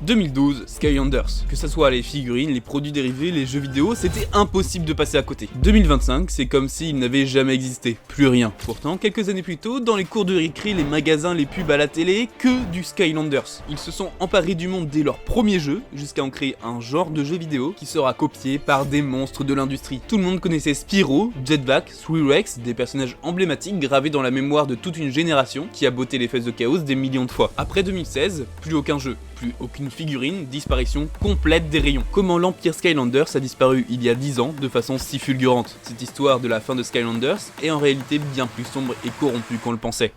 2012, Skylanders. Que ça soit les figurines, les produits dérivés, les jeux vidéo, c'était impossible de passer à côté. 2025, c'est comme s'il n'avait jamais existé. Plus rien. Pourtant, quelques années plus tôt, dans les cours de récré, les magasins, les pubs à la télé, que du Skylanders. Ils se sont emparés du monde dès leur premier jeu, jusqu'à en créer un genre de jeu vidéo qui sera copié par des monstres de l'industrie. Tout le monde connaissait Spyro, Jetpack, T-Rex, des personnages emblématiques gravés dans la mémoire de toute une génération qui a botté les fesses de Chaos des millions de fois. Après 2016, plus aucun jeu, plus aucune figurine, disparition complète des rayons. Comment l'Empire Skylanders a disparu il y a 10 ans de façon si fulgurante. Cette histoire de la fin de Skylanders est en réalité bien plus sombre et corrompue qu'on le pensait.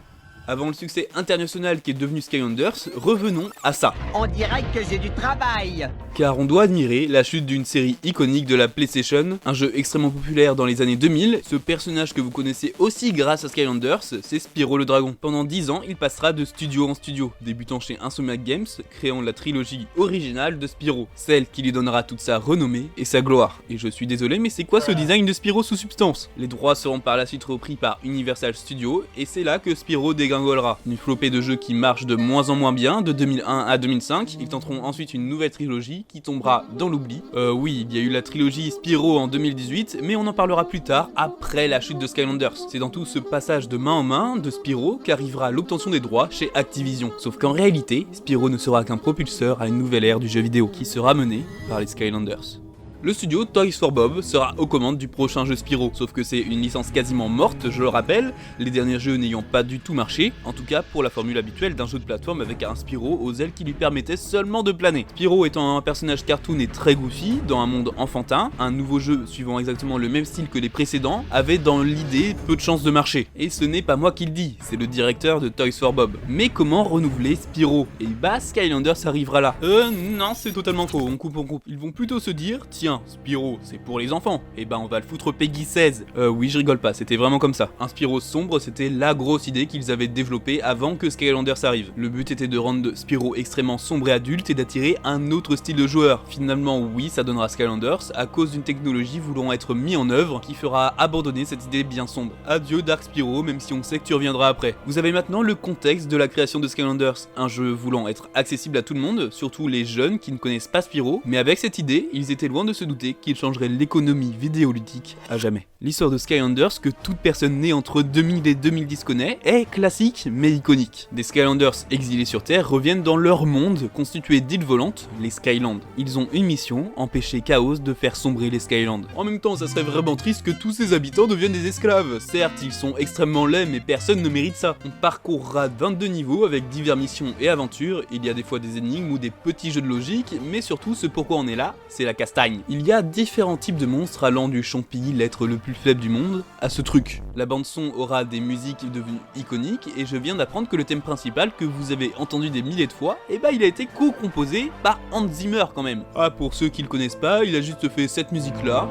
Avant le succès international qui est devenu Skylanders, revenons à ça. On dirait que j'ai du travail. Car on doit admirer la chute d'une série iconique de la PlayStation, un jeu extrêmement populaire dans les années 2000. Ce personnage que vous connaissez aussi grâce à Skylanders, c'est Spyro le Dragon. Pendant 10 ans, il passera de studio en studio, débutant chez Insomniac Games, créant la trilogie originale de Spyro, celle qui lui donnera toute sa renommée et sa gloire. Et je suis désolé, mais c'est quoi ce design de Spyro sous substance? Les droits seront par la suite repris par Universal Studios, et c'est là que Spyro dégringolera. Une flopée de jeux qui marchent de moins en moins bien, de 2001 à 2005, ils tenteront ensuite une nouvelle trilogie qui tombera dans l'oubli. Oui, il y a eu la trilogie Spyro en 2018, mais on en parlera plus tard, après la chute de Skylanders. C'est dans tout ce passage de main en main de Spyro qu'arrivera l'obtention des droits chez Activision. Sauf qu'en réalité, Spyro ne sera qu'un propulseur à une nouvelle ère du jeu vidéo, qui sera menée par les Skylanders. Le studio Toys for Bob sera aux commandes du prochain jeu Spyro, sauf que c'est une licence quasiment morte, je le rappelle, les derniers jeux n'ayant pas du tout marché, en tout cas pour la formule habituelle d'un jeu de plateforme avec un Spyro aux ailes qui lui permettait seulement de planer. Spyro étant un personnage cartoon et très goofy, dans un monde enfantin, un nouveau jeu suivant exactement le même style que les précédents avait dans l'idée peu de chances de marcher. Et ce n'est pas moi qui le dis, c'est le directeur de Toys for Bob. Mais comment renouveler Spyro? Et bah Skylanders arrivera là. Non, c'est totalement faux, on coupe. Ils vont plutôt se dire, tiens, Spyro, c'est pour les enfants, et ben on va le foutre Peggy 16. Oui, je rigole pas, c'était vraiment comme ça. Un Spyro sombre, c'était la grosse idée qu'ils avaient développée avant que Skylanders arrive. Le but était de rendre Spyro extrêmement sombre et adulte et d'attirer un autre style de joueur. Finalement, oui, ça donnera Skylanders à cause d'une technologie voulant être mise en œuvre qui fera abandonner cette idée bien sombre. Adieu Dark Spyro, même si on sait que tu reviendras après. Vous avez maintenant le contexte de la création de Skylanders, un jeu voulant être accessible à tout le monde, surtout les jeunes qui ne connaissent pas Spyro, mais avec cette idée, ils étaient loin de se douter qu'il changerait l'économie vidéoludique à jamais. L'histoire de Skylanders, que toute personne née entre 2000 et 2010 connaît, est classique mais iconique. Des Skylanders exilés sur Terre reviennent dans leur monde constitué d'îles volantes, les Skylands. Ils ont une mission, empêcher Chaos de faire sombrer les Skylands. En même temps, ça serait vraiment triste que tous ces habitants deviennent des esclaves. Certes, ils sont extrêmement laids, mais personne ne mérite ça. On parcourra 22 niveaux avec divers missions et aventures. Il y a des fois des énigmes ou des petits jeux de logique, mais surtout ce pourquoi on est là, c'est la castagne. Il y a différents types de monstres allant du champi, l'être le plus faible du monde, à ce truc. La bande son aura des musiques devenues iconiques et je viens d'apprendre que le thème principal que vous avez entendu des milliers de fois, il a été co-composé par Hans Zimmer quand même. Ah, pour ceux qui le connaissent pas, il a juste fait cette musique là,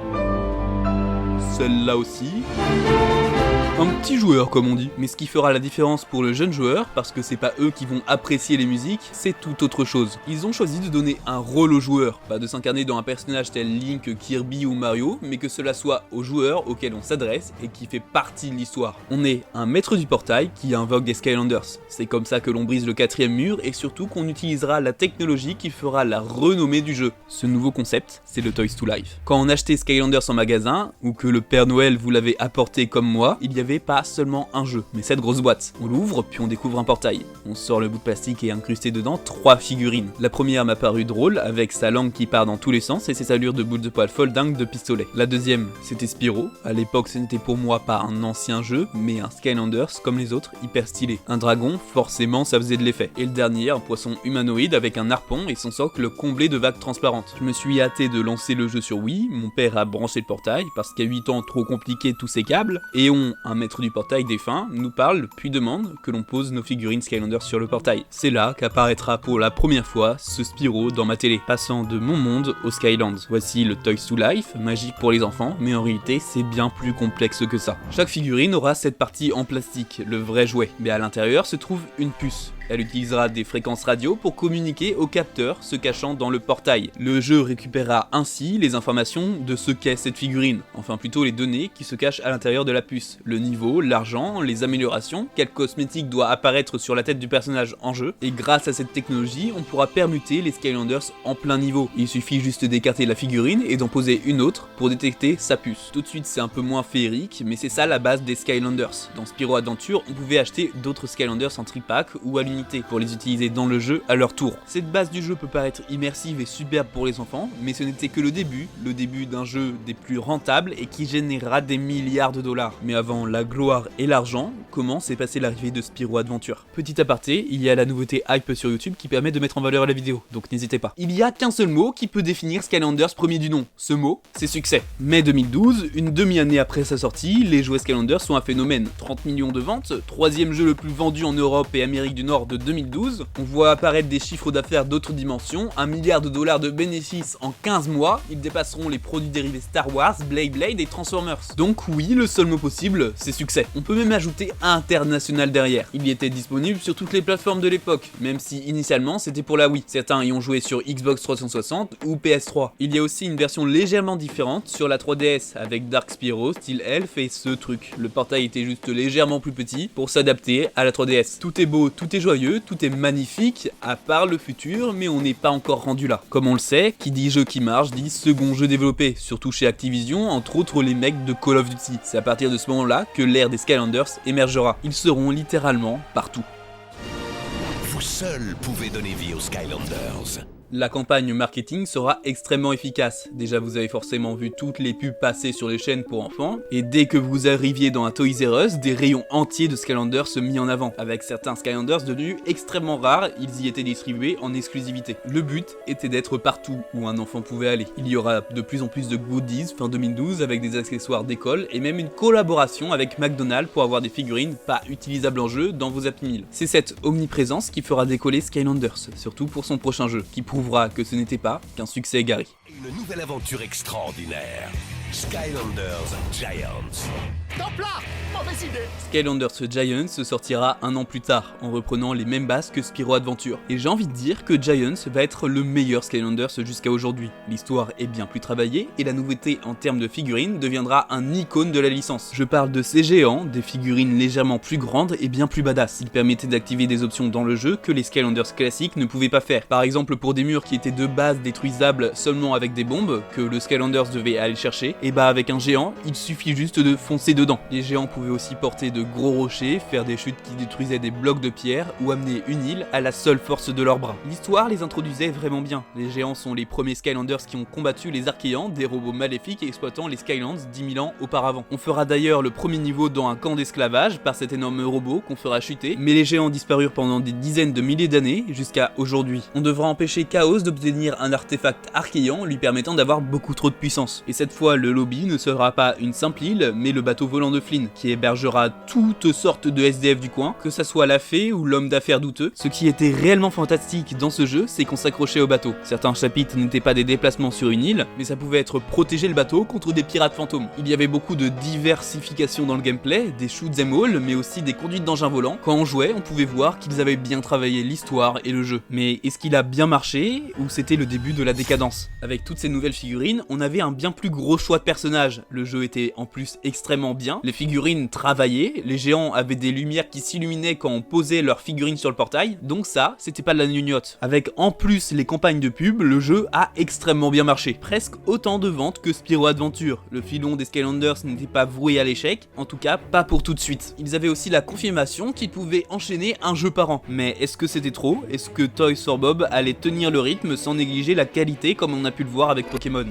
celle-là aussi. Un petit joueur comme on dit. Mais ce qui fera la différence pour le jeune joueur, parce que c'est pas eux qui vont apprécier les musiques, c'est tout autre chose. Ils ont choisi de donner un rôle au joueur, pas de s'incarner dans un personnage tel Link, Kirby ou Mario, mais que cela soit au joueur auquel on s'adresse et qui fait partie de l'histoire. On est un maître du portail qui invoque des Skylanders. C'est comme ça que l'on brise le 4ème mur et surtout qu'on utilisera la technologie qui fera la renommée du jeu. Ce nouveau concept, c'est le Toys to Life. Quand on achetait Skylanders en magasin, ou que le Père Noël vous l'avait apporté comme moi, il y avait pas seulement un jeu, mais cette grosse boîte. On l'ouvre, puis on découvre un portail. On sort le bout de plastique et incrusté dedans 3 figurines. La première m'a paru drôle, avec sa langue qui part dans tous les sens et ses allures de boules de poil folle dingue de pistolet. La deuxième, c'était Spyro. À l'époque, ce n'était pour moi pas un ancien jeu, mais un Skylanders comme les autres, hyper stylé. Un dragon, forcément, ça faisait de l'effet. Et le dernier, un poisson humanoïde avec un harpon et son socle comblé de vagues transparentes. Je me suis hâté de lancer le jeu sur Wii, mon père a branché le portail, parce qu'à 8 ans, trop compliqué tous ces câbles, et un maître du portail défunt, nous parle puis demande que l'on pose nos figurines Skylanders sur le portail. C'est là qu'apparaîtra pour la première fois ce Spyro dans ma télé, passant de mon monde aux Skylands. Voici le Toys to Life, magique pour les enfants, mais en réalité c'est bien plus complexe que ça. Chaque figurine aura cette partie en plastique, le vrai jouet, mais à l'intérieur se trouve une puce. Elle utilisera des fréquences radio pour communiquer aux capteurs se cachant dans le portail. Le jeu récupérera ainsi les informations de ce qu'est cette figurine, enfin plutôt les données qui se cachent à l'intérieur de la puce, le niveau, l'argent, les améliorations, quel cosmétique doit apparaître sur la tête du personnage en jeu, et grâce à cette technologie, on pourra permuter les Skylanders en plein niveau. Il suffit juste d'écarter la figurine et d'en poser une autre pour détecter sa puce. Tout de suite c'est un peu moins féerique, mais c'est ça la base des Skylanders. Dans Spyro Adventure, on pouvait acheter d'autres Skylanders en tripack ou à l'unité, pour les utiliser dans le jeu à leur tour. Cette base du jeu peut paraître immersive et superbe pour les enfants, mais ce n'était que le début d'un jeu des plus rentables et qui générera des milliards de dollars. Mais avant la gloire et l'argent, comment s'est passée l'arrivée de Spyro Adventure? Petit aparté, il y a la nouveauté hype sur YouTube qui permet de mettre en valeur la vidéo, donc n'hésitez pas. Il y a qu'un seul mot qui peut définir Skylanders premier du nom. Ce mot, c'est succès. Mai 2012, une demi-année après sa sortie, les jouets Skylanders sont un phénomène. 30 millions de ventes, troisième jeu le plus vendu en Europe et Amérique du Nord de 2012. On voit apparaître des chiffres d'affaires d'autres dimensions, 1 milliard de dollars de bénéfices en 15 mois, ils dépasseront les produits dérivés Star Wars, Blade et Transformers. Donc oui, le seul mot possible, c'est succès. On peut même ajouter international derrière. Il y était disponible sur toutes les plateformes de l'époque, même si initialement c'était pour la Wii. Certains y ont joué sur Xbox 360 ou PS3. Il y a aussi une version légèrement différente sur la 3DS avec Dark Spyro, Steel Elf et ce truc. Le portail était juste légèrement plus petit pour s'adapter à la 3DS. Tout est beau, tout est joyeux, tout est magnifique, à part le futur, mais on n'est pas encore rendu là. Comme on le sait, qui dit jeu qui marche dit second jeu développé, surtout chez Activision, entre autres les mecs de Call of Duty. C'est à partir de ce moment-là que l'ère des Skylanders émergera. Ils seront littéralement partout. Vous seul pouvez donner vie aux Skylanders. La campagne marketing sera extrêmement efficace. Déjà vous avez forcément vu toutes les pubs passer sur les chaînes pour enfants, et dès que vous arriviez dans un Toys R Us, des rayons entiers de Skylanders se mis en avant. Avec certains Skylanders devenus extrêmement rares, ils y étaient distribués en exclusivité. Le but était d'être partout où un enfant pouvait aller. Il y aura de plus en plus de goodies fin 2012 avec des accessoires d'école et même une collaboration avec McDonald's pour avoir des figurines pas utilisables en jeu dans vos Happy Meal. C'est cette omniprésence qui fera décoller Skylanders, surtout pour son prochain jeu, qui prouvera que ce n'était pas qu'un succès égaré. Une nouvelle aventure extraordinaire. Skylanders Giants. Top là! Mauvaise idée! Skylanders Giants se sortira un an plus tard, en reprenant les mêmes bases que Spyro Adventure. Et j'ai envie de dire que Giants va être le meilleur Skylanders jusqu'à aujourd'hui. L'histoire est bien plus travaillée, et la nouveauté en termes de figurines deviendra un icône de la licence. Je parle de ces géants, des figurines légèrement plus grandes et bien plus badass. Ils permettaient d'activer des options dans le jeu que les Skylanders classiques ne pouvaient pas faire. Par exemple pour des murs qui étaient de base détruisables seulement avec des bombes, que le Skylanders devait aller chercher, et bah avec un géant, il suffit juste de foncer dedans. Les géants pouvaient aussi porter de gros rochers, faire des chutes qui détruisaient des blocs de pierre ou amener une île à la seule force de leurs bras. L'histoire les introduisait vraiment bien. Les géants sont les premiers Skylanders qui ont combattu les Archéans, des robots maléfiques exploitant les Skylands 10 000 ans auparavant. On fera d'ailleurs le premier niveau dans un camp d'esclavage par cet énorme robot qu'on fera chuter, mais les géants disparurent pendant des dizaines de milliers d'années jusqu'à aujourd'hui. On devra empêcher Chaos d'obtenir un artefact archéan lui permettant d'avoir beaucoup trop de puissance. Et cette fois, le lobby ne sera pas une simple île, mais le bateau volant de Flynn, qui hébergera toutes sortes de SDF du coin, que ça soit la fée ou l'homme d'affaires douteux. Ce qui était réellement fantastique dans ce jeu, c'est qu'on s'accrochait au bateau. Certains chapitres n'étaient pas des déplacements sur une île, mais ça pouvait être protéger le bateau contre des pirates fantômes. Il y avait beaucoup de diversification dans le gameplay, des shoots and all, mais aussi des conduites d'engins volants. Quand on jouait, on pouvait voir qu'ils avaient bien travaillé l'histoire et le jeu. Mais est-ce qu'il a bien marché, ou c'était le début de la décadence? Avec toutes ces nouvelles figurines, on avait un bien plus gros choix de personnages. Le jeu était en plus extrêmement bien, les figurines travaillaient, les géants avaient des lumières qui s'illuminaient quand on posait leurs figurines sur le portail, donc ça, c'était pas de la gnognotte. Avec en plus les campagnes de pub, le jeu a extrêmement bien marché. Presque autant de ventes que Spyro Adventure. Le filon des Skylanders n'était pas voué à l'échec, en tout cas pas pour tout de suite. Ils avaient aussi la confirmation qu'ils pouvaient enchaîner un jeu par an. Mais est-ce que c'était trop? Est-ce que Toys for Bob allait tenir le rythme sans négliger la qualité comme on a pu le voir avec Pokémon?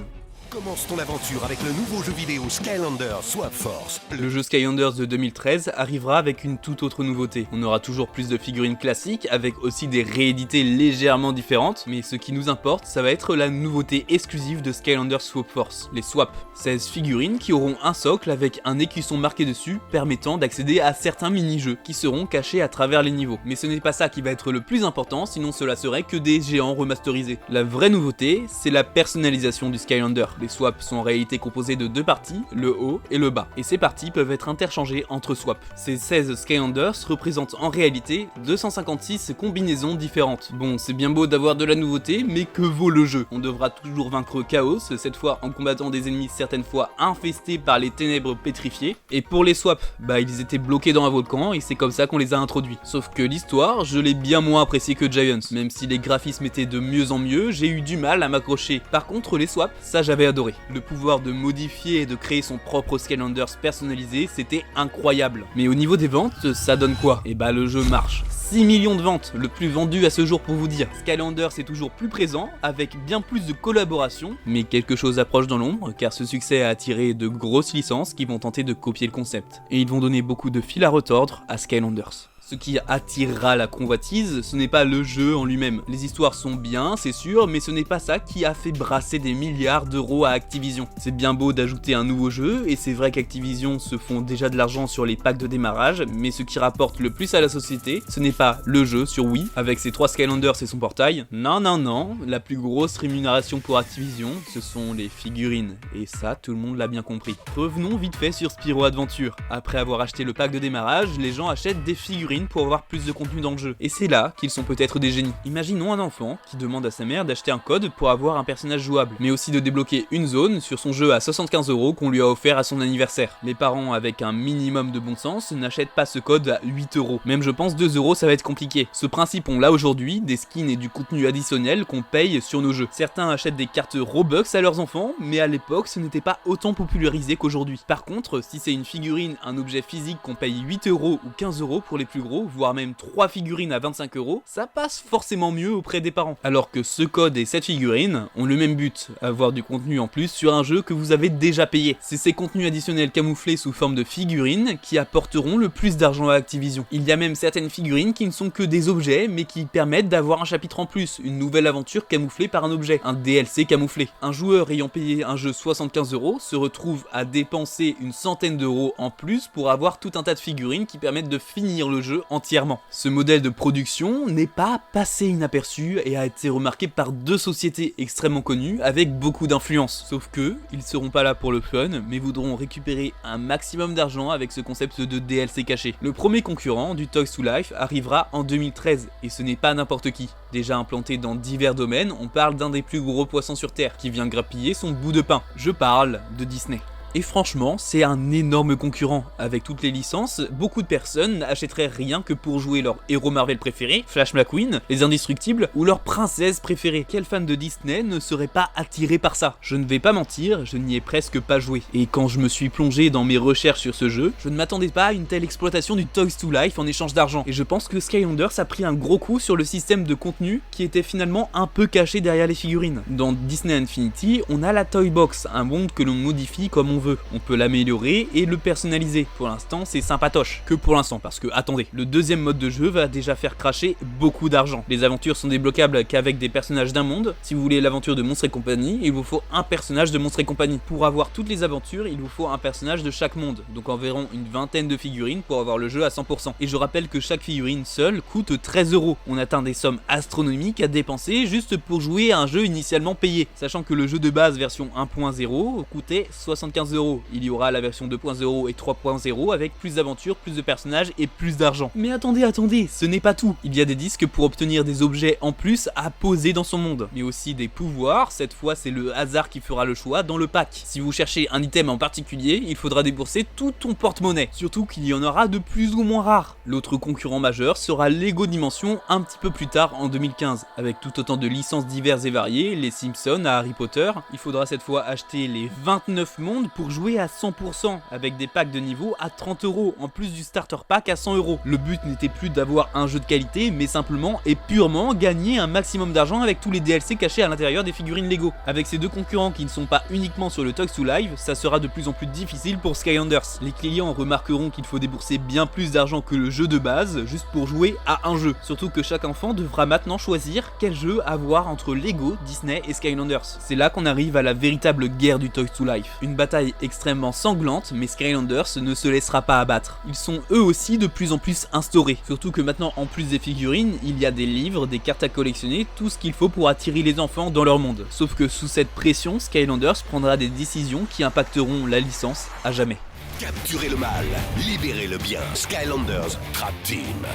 Commence ton aventure avec le nouveau jeu vidéo Skylanders Swap Force. Le jeu Skylanders de 2013 arrivera avec une toute autre nouveauté. On aura toujours plus de figurines classiques, avec aussi des réédités légèrement différentes, mais ce qui nous importe, ça va être la nouveauté exclusive de Skylanders Swap Force, les Swap. 16 figurines qui auront un socle avec un écusson marqué dessus, permettant d'accéder à certains mini-jeux, qui seront cachés à travers les niveaux. Mais ce n'est pas ça qui va être le plus important, sinon cela serait que des géants remasterisés. La vraie nouveauté, c'est la personnalisation du Skylander. Les swaps sont en réalité composés de deux parties, le haut et le bas, et ces parties peuvent être interchangées entre swaps. Ces 16 Skylanders représentent en réalité 256 combinaisons différentes. Bon, c'est bien beau d'avoir de la nouveauté, mais que vaut le jeu? On devra toujours vaincre Chaos, cette fois en combattant des ennemis certaines fois infestés par les ténèbres pétrifiées. Et pour les swaps, ils étaient bloqués dans un volcan et c'est comme ça qu'on les a introduits. Sauf que l'histoire, je l'ai bien moins appréciée que Giants. Même si les graphismes étaient de mieux en mieux, j'ai eu du mal à m'accrocher. Par contre, les swaps, ça j'avais adoré. Le pouvoir de modifier et de créer son propre Skylanders personnalisé, c'était incroyable. Mais au niveau des ventes, ça donne quoi? Et le jeu marche. 6 millions de ventes, le plus vendu à ce jour pour vous dire. Skylanders est toujours plus présent, avec bien plus de collaborations, mais quelque chose approche dans l'ombre, car ce succès a attiré de grosses licences qui vont tenter de copier le concept. Et ils vont donner beaucoup de fil à retordre à Skylanders. Ce qui attirera la convoitise, ce n'est pas le jeu en lui-même. Les histoires sont bien, c'est sûr, mais ce n'est pas ça qui a fait brasser des milliards d'euros à Activision. C'est bien beau d'ajouter un nouveau jeu, et c'est vrai qu'Activision se font déjà de l'argent sur les packs de démarrage, mais ce qui rapporte le plus à la société, ce n'est pas le jeu sur Wii, avec ses 3 Skylanders et son portail. Non, la plus grosse rémunération pour Activision, ce sont les figurines. Et ça, tout le monde l'a bien compris. Revenons vite fait sur Spyro Adventure. Après avoir acheté le pack de démarrage, les gens achètent des figurines pour avoir plus de contenu dans le jeu. Et c'est là qu'ils sont peut-être des génies. Imaginons un enfant qui demande à sa mère d'acheter un code pour avoir un personnage jouable, mais aussi de débloquer une zone sur son jeu à 75 € qu'on lui a offert à son anniversaire. Les parents avec un minimum de bon sens n'achètent pas ce code à 8 €. Même je pense 2 € ça va être compliqué. Ce principe on l'a aujourd'hui, des skins et du contenu additionnel qu'on paye sur nos jeux. Certains achètent des cartes Robux à leurs enfants, mais à l'époque ce n'était pas autant popularisé qu'aujourd'hui. Par contre, si c'est une figurine, un objet physique qu'on paye 8 € ou 15 € pour les plus gros, voire même 3 figurines à 25 €, ça passe forcément mieux auprès des parents. Alors que ce code et cette figurine ont le même but, avoir du contenu en plus sur un jeu que vous avez déjà payé. C'est ces contenus additionnels camouflés sous forme de figurines qui apporteront le plus d'argent à Activision. Il y a même certaines figurines qui ne sont que des objets, mais qui permettent d'avoir un chapitre en plus, une nouvelle aventure camouflée par un objet, un DLC camouflé. Un joueur ayant payé un jeu 75 € se retrouve à dépenser une centaine d'euros en plus pour avoir tout un tas de figurines qui permettent de finir le jeu entièrement. Ce modèle de production n'est pas passé inaperçu et a été remarqué par 2 sociétés extrêmement connues avec beaucoup d'influence. Sauf que, ils seront pas là pour le fun, mais voudront récupérer un maximum d'argent avec ce concept de DLC caché. Le premier concurrent du Toys to Life arrivera en 2013, et ce n'est pas n'importe qui. Déjà implanté dans divers domaines, on parle d'un des plus gros poissons sur Terre, qui vient grappiller son bout de pain. Je parle de Disney. Et franchement, c'est un énorme concurrent. Avec toutes les licences, beaucoup de personnes n'achèteraient rien que pour jouer leur héros Marvel préféré, Flash McQueen, les Indestructibles, ou leur princesse préférée. Quel fan de Disney ne serait pas attiré par ça? Je ne vais pas mentir, je n'y ai presque pas joué. Et quand je me suis plongé dans mes recherches sur ce jeu, je ne m'attendais pas à une telle exploitation du Toys to Life en échange d'argent. Et je pense que Skylanders a pris un gros coup sur le système de contenu qui était finalement un peu caché derrière les figurines. Dans Disney Infinity, on a la Toy Box, un monde que l'on modifie comme on veut. On peut l'améliorer et le personnaliser. Pour l'instant, c'est sympatoche. Que pour l'instant, parce que, attendez, le deuxième mode de jeu va déjà faire cracher beaucoup d'argent. Les aventures sont débloquables qu'avec des personnages d'un monde. Si vous voulez l'aventure de Monstres et compagnie, il vous faut un personnage de Monstres et compagnie. Pour avoir toutes les aventures, il vous faut un personnage de chaque monde. Donc environ une vingtaine de figurines pour avoir le jeu à 100%. Et je rappelle que chaque figurine seule coûte 13 €. On atteint des sommes astronomiques à dépenser juste pour jouer à un jeu initialement payé. Sachant que le jeu de base version 1.0 coûtait 75 €. Il y aura la version 2.0 et 3.0 avec plus d'aventures, plus de personnages et plus d'argent. Mais attendez, ce n'est pas tout. Il y a des disques pour obtenir des objets en plus à poser dans son monde. Mais aussi des pouvoirs, cette fois c'est le hasard qui fera le choix dans le pack. Si vous cherchez un item en particulier, il faudra débourser tout ton porte-monnaie. Surtout qu'il y en aura de plus ou moins rares. L'autre concurrent majeur sera Lego Dimension un petit peu plus tard en 2015. Avec tout autant de licences diverses et variées, les Simpsons à Harry Potter, il faudra cette fois acheter les 29 mondes pour jouer à 100% avec des packs de niveau à 30 € en plus du starter pack à 100 €. Le but n'était plus d'avoir un jeu de qualité mais simplement et purement gagner un maximum d'argent avec tous les DLC cachés à l'intérieur des figurines Lego. Avec ces deux concurrents qui ne sont pas uniquement sur le Toys to Live, ça sera de plus en plus difficile pour Skylanders. Les clients remarqueront qu'il faut débourser bien plus d'argent que le jeu de base juste pour jouer à un jeu. Surtout que chaque enfant devra maintenant choisir quel jeu avoir entre Lego, Disney et Skylanders. C'est là qu'on arrive à la véritable guerre du Toys to Life. Une bataille bataille extrêmement sanglante, mais Skylanders ne se laissera pas abattre. Ils sont eux aussi de plus en plus instaurés, surtout que maintenant en plus des figurines, il y a des livres, des cartes à collectionner, tout ce qu'il faut pour attirer les enfants dans leur monde. Sauf que sous cette pression, Skylanders prendra des décisions qui impacteront la licence à jamais. Capturez le mal, libérez le bien. Skylanders Trap Team.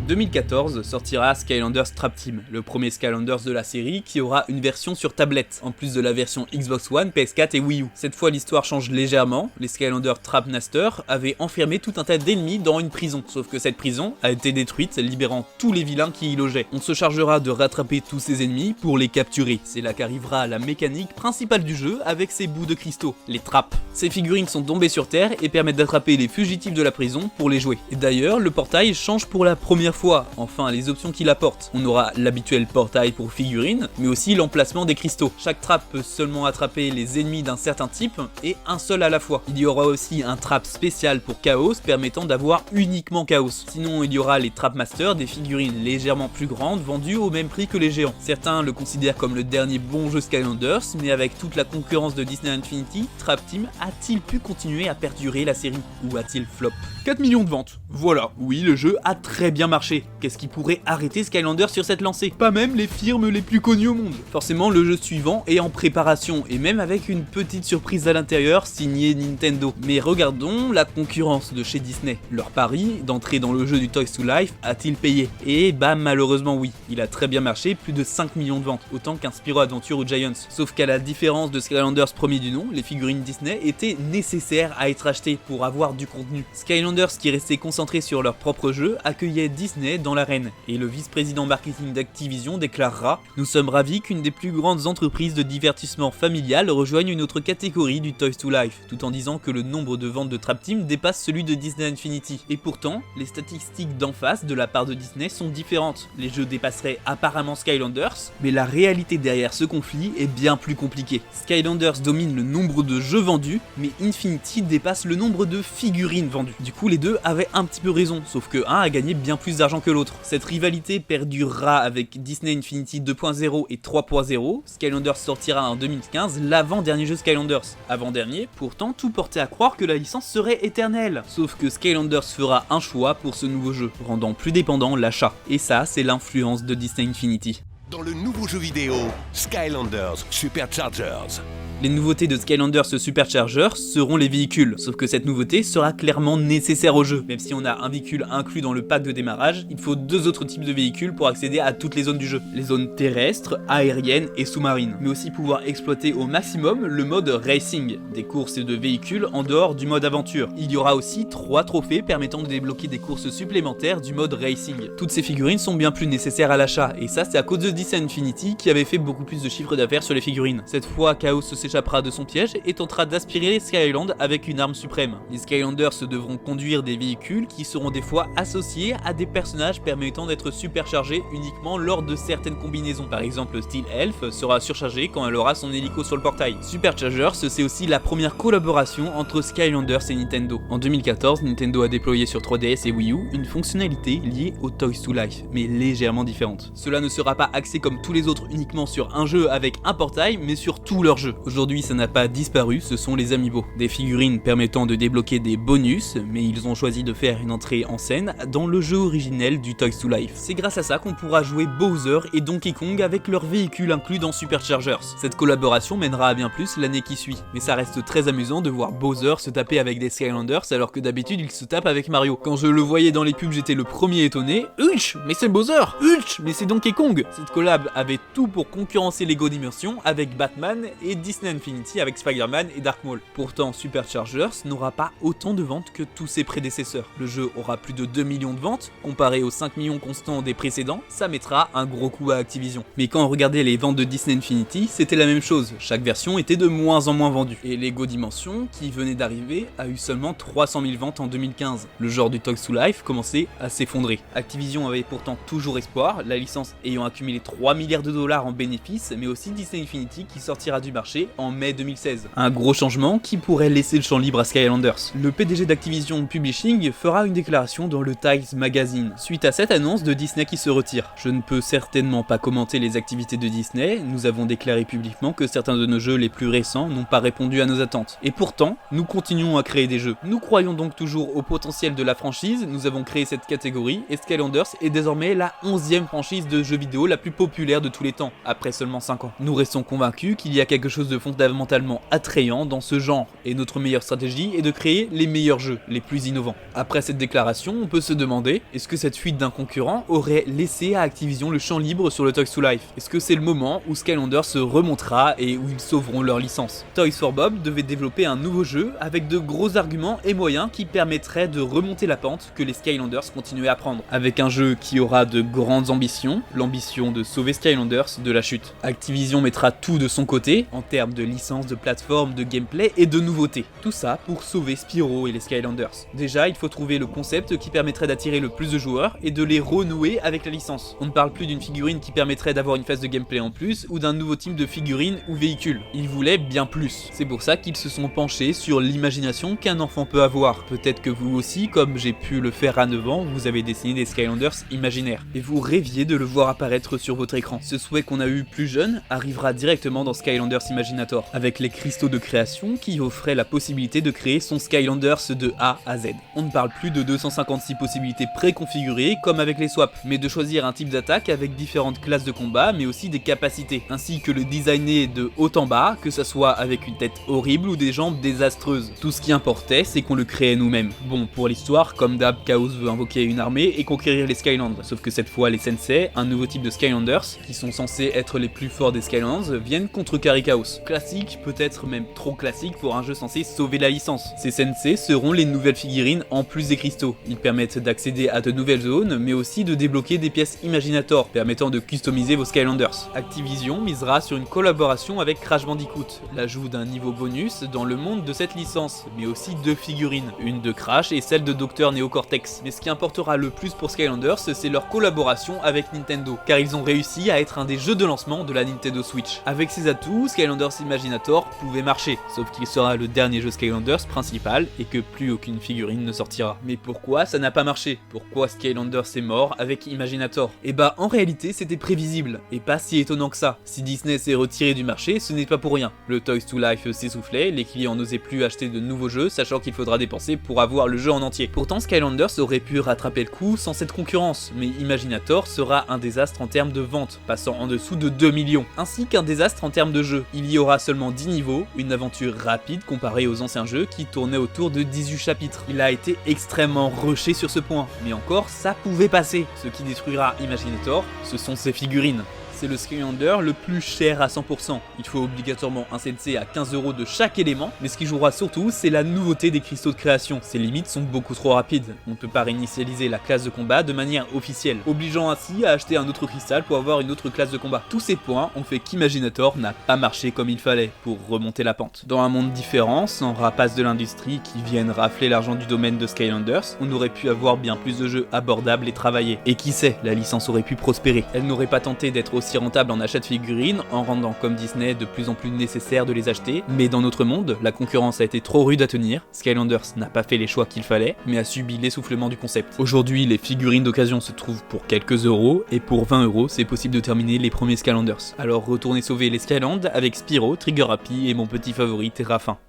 2014 sortira Skylanders Trap Team, le premier Skylanders de la série qui aura une version sur tablette, en plus de la version Xbox One, PS4 et Wii U. Cette fois l'histoire change légèrement, les Skylanders Trap Masters avaient enfermé tout un tas d'ennemis dans une prison, sauf que cette prison a été détruite, libérant tous les vilains qui y logeaient. On se chargera de rattraper tous ces ennemis pour les capturer. C'est là qu'arrivera la mécanique principale du jeu avec ces bouts de cristaux, les traps. Ces figurines sont tombées sur terre et permettent d'attraper les fugitifs de la prison pour les jouer. Et d'ailleurs, le portail change pour la première fois. Enfin, les options qu'il apporte. On aura l'habituel portail pour figurines, mais aussi l'emplacement des cristaux. Chaque trap peut seulement attraper les ennemis d'un certain type et un seul à la fois. Il y aura aussi un trap spécial pour Chaos permettant d'avoir uniquement Chaos. Sinon, il y aura les Trap Masters, des figurines légèrement plus grandes vendues au même prix que les géants. Certains le considèrent comme le dernier bon jeu Skylanders, mais avec toute la concurrence de Disney Infinity, Trap Team a-t-il pu continuer à perdurer la série ou a-t-il flop? 4 millions de ventes. Voilà, oui, le jeu a très bien marché. Qu'est-ce qui pourrait arrêter Skylanders sur cette lancée? Pas même les firmes les plus connues au monde. Forcément, le jeu suivant est en préparation, et même avec une petite surprise à l'intérieur signée Nintendo. Mais regardons la concurrence de chez Disney. Leur pari d'entrer dans le jeu du Toys to Life a-t-il payé? Et bah malheureusement oui, il a très bien marché, plus de 5 millions de ventes, autant qu'un Spyro Adventure ou Giants. Sauf qu'à la différence de Skylanders premier du nom, les figurines Disney étaient nécessaires à être achetées pour avoir du contenu. Skylanders, qui restait concentré sur leur propre jeu, accueillait Disney dans l'arène, et le vice-président marketing d'Activision déclarera « Nous sommes ravis qu'une des plus grandes entreprises de divertissement familial rejoigne une autre catégorie du Toys to Life », tout en disant que le nombre de ventes de Trap Team dépasse celui de Disney Infinity. Et pourtant, les statistiques d'en face de la part de Disney sont différentes. Les jeux dépasseraient apparemment Skylanders, mais la réalité derrière ce conflit est bien plus compliquée. Skylanders domine le nombre de jeux vendus, mais Infinity dépasse le nombre de figurines vendues. Du coup, les deux avaient un petit peu raison, sauf que un a gagné bien plus d'argent que l'autre. Cette rivalité perdurera avec Disney Infinity 2.0 et 3.0. Skylanders sortira en 2015, l'avant-dernier jeu Skylanders. Avant-dernier, pourtant tout portait à croire que la licence serait éternelle. Sauf que Skylanders fera un choix pour ce nouveau jeu, rendant plus dépendant l'achat. Et ça, c'est l'influence de Disney Infinity. Dans le nouveau jeu vidéo Skylanders Superchargers. Les nouveautés de Skylanders Superchargers seront les véhicules, sauf que cette nouveauté sera clairement nécessaire au jeu. Même si on a un véhicule inclus dans le pack de démarrage, il faut deux autres types de véhicules pour accéder à toutes les zones du jeu. Les zones terrestres, aériennes et sous-marines. Mais aussi pouvoir exploiter au maximum le mode Racing, des courses de véhicules en dehors du mode aventure. Il y aura aussi 3 trophées permettant de débloquer des courses supplémentaires du mode Racing. Toutes ces figurines sont bien plus nécessaires à l'achat, et ça c'est à cause de Disney Infinity qui avait fait beaucoup plus de chiffre d'affaires sur les figurines. Cette fois, Chaos s'échappera de son piège et tentera d'aspirer les Skyland avec une arme suprême. Les Skylanders devront conduire des véhicules qui seront des fois associés à des personnages permettant d'être superchargés uniquement lors de certaines combinaisons. Par exemple, Steel Elf sera surchargé quand elle aura son hélico sur le portail. Superchargers, c'est aussi la première collaboration entre Skylanders et Nintendo. En 2014, Nintendo a déployé sur 3DS et Wii U une fonctionnalité liée au Toys to Life, mais légèrement différente. Cela ne sera pas axé comme tous les autres uniquement sur un jeu avec un portail, mais sur tous leurs jeux. Aujourd'hui, ça n'a pas disparu, ce sont les Amiibo. Des figurines permettant de débloquer des bonus, mais ils ont choisi de faire une entrée en scène dans le jeu originel du Toys to Life. C'est grâce à ça qu'on pourra jouer Bowser et Donkey Kong avec leurs véhicules inclus dans Superchargers. Cette collaboration mènera à bien plus l'année qui suit, mais ça reste très amusant de voir Bowser se taper avec des Skylanders alors que d'habitude il se tape avec Mario. Quand je le voyais dans les pubs, j'étais le premier étonné. Hulch, mais c'est Bowser! Hulch, mais c'est Donkey Kong! Cette collab avait tout pour concurrencer Lego Dimensions avec Batman et Disney Infinity avec Spider-Man et Dark Maul. Pourtant, Superchargers n'aura pas autant de ventes que tous ses prédécesseurs. Le jeu aura plus de 2 millions de ventes, comparé aux 5 millions constants des précédents, ça mettra un gros coup à Activision. Mais quand on regardait les ventes de Disney Infinity, c'était la même chose, chaque version était de moins en moins vendue. Et Lego Dimensions, qui venait d'arriver, a eu seulement 300 000 ventes en 2015. Le genre du Toys to Life commençait à s'effondrer. Activision avait pourtant toujours espoir, la licence ayant accumulé 3 milliards de dollars en bénéfices, mais aussi Disney Infinity qui sortira du marché en mai 2016. Un gros changement qui pourrait laisser le champ libre à Skylanders. Le PDG d'Activision Publishing fera une déclaration dans le Times Magazine, suite à cette annonce de Disney qui se retire. Je ne peux certainement pas commenter les activités de Disney, nous avons déclaré publiquement que certains de nos jeux les plus récents n'ont pas répondu à nos attentes. Et pourtant, nous continuons à créer des jeux. Nous croyons donc toujours au potentiel de la franchise, nous avons créé cette catégorie, et Skylanders est désormais la 11e franchise de jeux vidéo la plus populaire de tous les temps, après seulement 5 ans. Nous restons convaincus qu'il y a quelque chose de fondamentalement attrayant dans ce genre, et notre meilleure stratégie est de créer les meilleurs jeux, les plus innovants. Après cette déclaration, on peut se demander, est-ce que cette fuite d'un concurrent aurait laissé à Activision le champ libre sur le Toys to Life? Est-ce que c'est le moment où Skylanders se remontera et où ils sauveront leur licence? Toys for Bob devait développer un nouveau jeu avec de gros arguments et moyens qui permettraient de remonter la pente que les Skylanders continuaient à prendre. Avec un jeu qui aura de grandes ambitions, l'ambition de sauver Skylanders de la chute. Activision mettra tout de son côté, en termes de licence, de plateforme, de gameplay et de nouveautés. Tout ça pour sauver Spyro et les Skylanders. Déjà, il faut trouver le concept qui permettrait d'attirer le plus de joueurs et de les renouer avec la licence. On ne parle plus d'une figurine qui permettrait d'avoir une phase de gameplay en plus ou d'un nouveau type de figurine ou véhicule. Ils voulaient bien plus. C'est pour ça qu'ils se sont penchés sur l'imagination qu'un enfant peut avoir. Peut-être que vous aussi, comme j'ai pu le faire à 9 ans, vous avez dessiné des Skylanders imaginaires et vous rêviez de le voir apparaître sur votre écran. Ce souhait qu'on a eu plus jeune arrivera directement dans Skylanders Imaginator, avec les cristaux de création qui offraient la possibilité de créer son Skylanders de A à Z. On ne parle plus de 256 possibilités préconfigurées comme avec les swaps, mais de choisir un type d'attaque avec différentes classes de combat, mais aussi des capacités, ainsi que le designer de haut en bas, que ça soit avec une tête horrible ou des jambes désastreuses. Tout ce qui importait, c'est qu'on le créait nous-mêmes. Bon, pour l'histoire, comme d'hab, Chaos veut invoquer une armée et conquérir les Skylands, sauf que cette fois les Sensei, un nouveau type de Skylanders, qui sont censés être les plus forts des Skylands, viennent contrecarrer Chaos. Classique, peut-être même trop classique pour un jeu censé sauver la licence. Ces Sensei seront les nouvelles figurines en plus des cristaux. Ils permettent d'accéder à de nouvelles zones, mais aussi de débloquer des pièces Imaginator, permettant de customiser vos Skylanders. Activision misera sur une collaboration avec Crash Bandicoot, l'ajout d'un niveau bonus dans le monde de cette licence, mais aussi 2 figurines, une de Crash et celle de Dr Neocortex. Mais ce qui importera le plus pour Skylanders, c'est leur collaboration avec Nintendo, car ils ont réussi à être un des jeux de lancement de la Nintendo Switch. Avec ses atouts, Skylanders Imaginator pouvait marcher, sauf qu'il sera le dernier jeu Skylanders principal et que plus aucune figurine ne sortira. Mais pourquoi ça n'a pas marché? Pourquoi Skylanders est mort avec Imaginator? Et bah en réalité c'était prévisible, et pas si étonnant que ça. Si Disney s'est retiré du marché, ce n'est pas pour rien. Le Toys to Life s'essoufflait, les clients n'osaient plus acheter de nouveaux jeux, sachant qu'il faudra dépenser pour avoir le jeu en entier. Pourtant Skylanders aurait pu rattraper le coup sans cette concurrence, mais Imaginator sera un désastre en termes de vente, passant en dessous de 2 millions, ainsi qu'un désastre en termes de jeu. Il y aura seulement 10 niveaux, une aventure rapide comparée aux anciens jeux qui tournaient autour de 18 chapitres. Il a été extrêmement rushé sur ce point, mais encore ça pouvait passer. Ce qui détruira Imaginator, ce sont ses figurines. C'est le Skylander le plus cher à 100%. Il faut obligatoirement un Sensei à 15€ de chaque élément, mais ce qui jouera surtout, c'est la nouveauté des cristaux de création. Ces limites sont beaucoup trop rapides. On ne peut pas réinitialiser la classe de combat de manière officielle, obligeant ainsi à acheter un autre cristal pour avoir une autre classe de combat. Tous ces points ont fait qu'Imaginator n'a pas marché comme il fallait pour remonter la pente. Dans un monde différent, sans rapaces de l'industrie qui viennent rafler l'argent du domaine de Skylanders, on aurait pu avoir bien plus de jeux abordables et travaillés. Et qui sait, la licence aurait pu prospérer. Elle n'aurait pas tenté d'être aussi rentable en achat de figurines, en rendant comme Disney de plus en plus nécessaire de les acheter, mais dans notre monde, la concurrence a été trop rude à tenir, Skylanders n'a pas fait les choix qu'il fallait, mais a subi l'essoufflement du concept. Aujourd'hui, les figurines d'occasion se trouvent pour quelques euros, et pour 20€, c'est possible de terminer les premiers Skylanders. Alors retournez sauver les Skylands avec Spyro, Trigger Happy et mon petit favori Terrafin.